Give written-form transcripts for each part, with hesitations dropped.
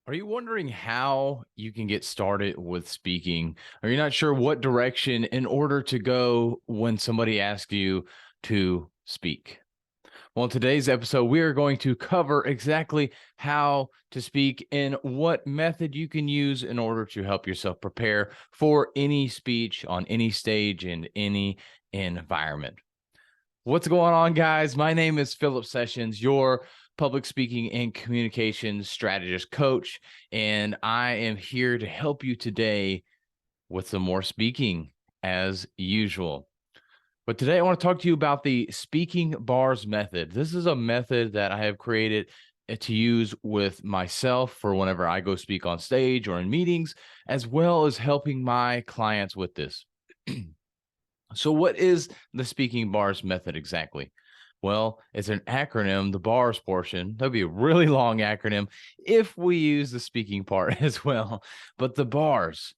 Are you wondering how you can get started with speaking? Are you not sure what direction in order to go when somebody asks you to speak? Well, in today's episode, we are going to cover exactly how to speak and what method you can use in order to help yourself prepare for any speech on any stage in any environment. What's going on, guys? My name is Philip Sessions, your public speaking and communications strategist coach, and I am here to help you today with some more speaking as usual. But today I want to talk to you about the speaking bars method. This is a method that I have created to use with myself for whenever I go speak on stage or in meetings, as well as helping my clients with this. So, what is the speaking bars method exactly? Well, it's an acronym, the bars portion. That'd be a really long acronym if we use the speaking part as well. But the bars,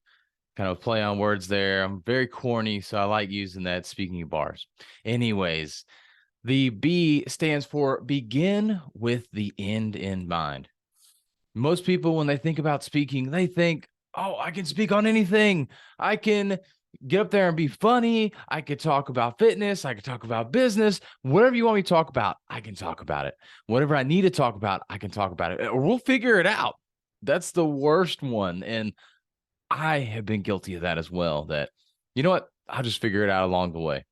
kind of play on words there. I'm very corny, so I like using that speaking bars. Anyways, the B stands for begin with the end in mind. Most people, when they think about speaking, they think, oh, I can speak on anything. I can get up there and be funny. I could talk about fitness. I could talk about business. Whatever you want me to talk about, I can talk about it. Whatever I need to talk about, I can talk about it. Or we'll figure it out. That's the worst one. And I have been guilty of that as well. That, you know what? I'll just figure it out along the way.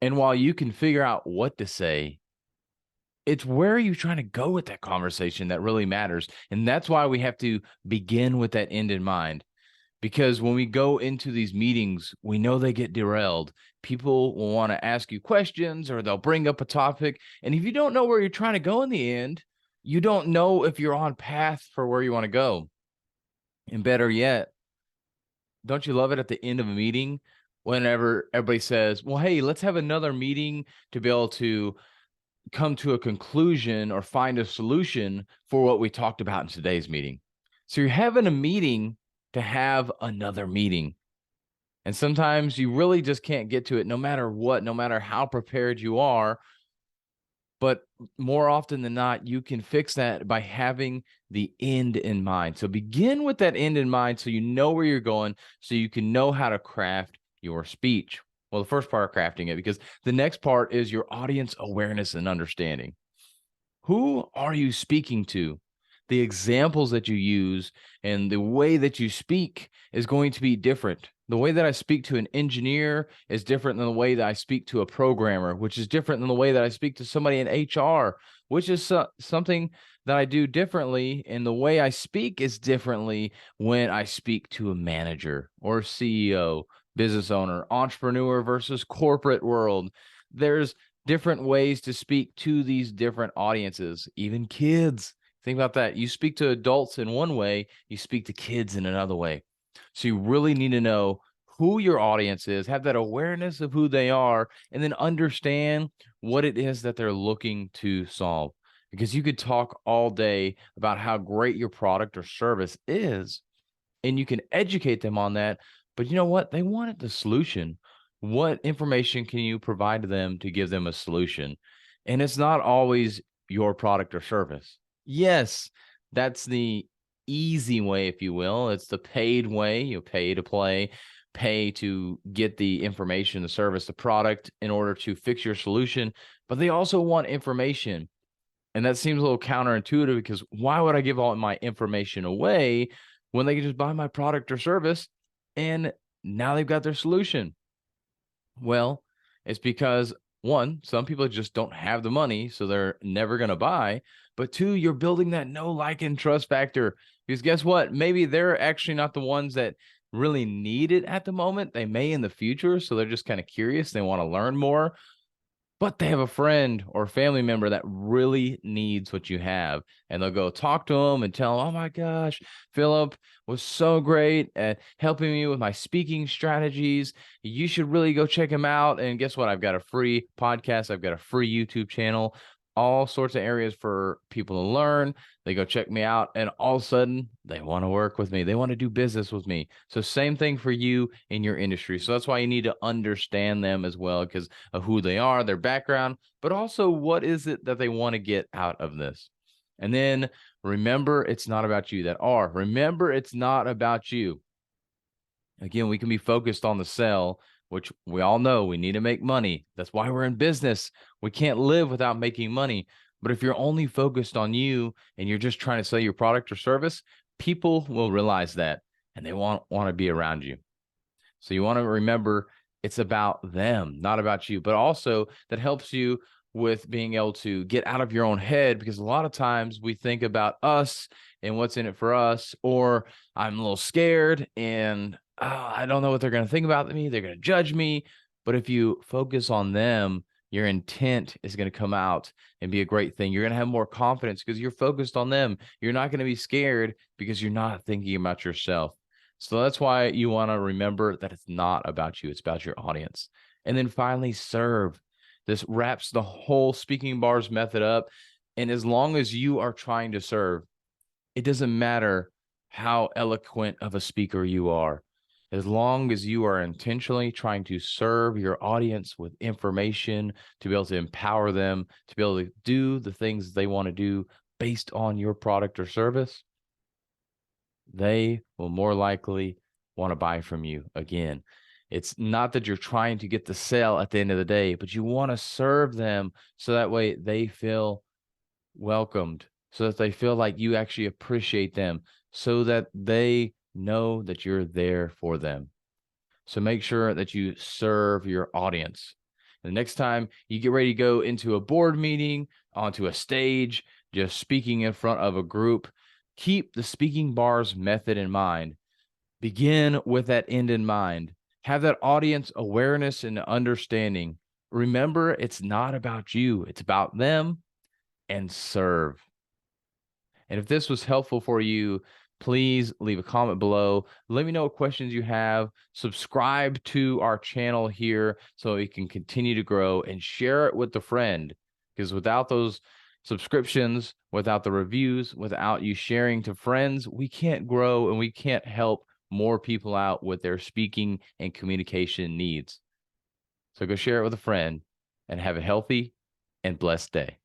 And while you can figure out what to say, it's where are you trying to go with that conversation that really matters. And that's why we have to begin with that end in mind. Because when we go into these meetings, we know they get derailed. People will want to ask you questions or they'll bring up a topic. And if you don't know where you're trying to go in the end, you don't know if you're on path for where you want to go. And better yet, don't you love it at the end of a meeting whenever everybody says, well, hey, let's have another meeting to be able to come to a conclusion or find a solution for what we talked about in today's meeting. So you're having a meeting to have another meeting. And sometimes you really just can't get to it no matter what, no matter how prepared you are. But more often than not, you can fix that by having the end in mind. So begin with that end in mind so you know where you're going, so you can know how to craft your speech. Well, the first part of crafting it, because the next part is your audience awareness and understanding. Who are you speaking to? The examples that you use and the way that you speak is going to be different. The way that I speak to an engineer is different than the way that I speak to a programmer, which is different than the way that I speak to somebody in HR, which is something that I do differently. And the way I speak is differently when I speak to a manager or CEO, business owner, entrepreneur versus corporate world. There's different ways to speak to these different audiences, even kids. Think about that. You speak to adults in one way, you speak to kids in another way. So you really need to know who your audience is, have that awareness of who they are, and then understand what it is that they're looking to solve. Because you could talk all day about how great your product or service is, and you can educate them on that. But you know what? They wanted the solution. What information can you provide to them to give them a solution? And it's not always your product or service. Yes, that's the easy way, if you will. It's the paid way. You pay to play, pay to get the information, the service, the product in order to fix your solution. But they also want information. And that seems a little counterintuitive because why would I give all my information away when they can just buy my product or service and now they've got their solution? Well, it's because one, some people just don't have the money, so they're never going to buy. But two, you're building that know, like, and trust factor. Because guess what? Maybe they're actually not the ones that really need it at the moment. They may in the future. So they're just kind of curious. They want to learn more, but they have a friend or family member that really needs what you have. And they'll go talk to them and tell them, oh my gosh, Philip was so great at helping me with my speaking strategies. You should really go check him out. And guess what? I've got a free podcast, I've got a free YouTube channel, all sorts of areas for people to learn. They go check me out, and all of a sudden, they want to work with me. They want to do business with me. So, same thing for you in your industry. So, that's why you need to understand them as well because of who they are, their background, but also what is it that they want to get out of this. And then remember, it's not about you. That R, remember, it's not about you. Again, we can be focused on the sell, which we all know we need to make money. That's why we're in business. We can't live without making money. But if you're only focused on you and you're just trying to sell your product or service, people will realize that and they want to be around you. So you want to remember it's about them, not about you. But also that helps you with being able to get out of your own head, because a lot of times we think about us and what's in it for us, or I'm a little scared and I don't know what they're going to think about me. They're going to judge me. But if you focus on them, your intent is going to come out and be a great thing. You're going to have more confidence because you're focused on them. You're not going to be scared because you're not thinking about yourself. So that's why you want to remember that it's not about you. It's about your audience. And then finally, serve. This wraps the whole Speaking Bars method up. And as long as you are trying to serve, it doesn't matter how eloquent of a speaker you are. As long as you are intentionally trying to serve your audience with information, to be able to empower them, to be able to do the things they want to do based on your product or service, they will more likely want to buy from you again. It's not that you're trying to get the sale at the end of the day, but you want to serve them so that way they feel welcomed, so that they feel like you actually appreciate them, so that they know that you're there for them. So make sure that you serve your audience. The next time you get ready to go into a board meeting, onto a stage, just speaking in front of a group, keep the Speaking Bars method in mind. Begin with that end in mind. Have that audience awareness and understanding. Remember, it's not about you. It's about them, and serve. And if this was helpful for you, please leave a comment below. Let me know what questions you have. Subscribe to our channel here so we can continue to grow, and share it with a friend, because without those subscriptions, without the reviews, without you sharing to friends, we can't grow and we can't help more people out with their speaking and communication needs. So go share it with a friend and have a healthy and blessed day.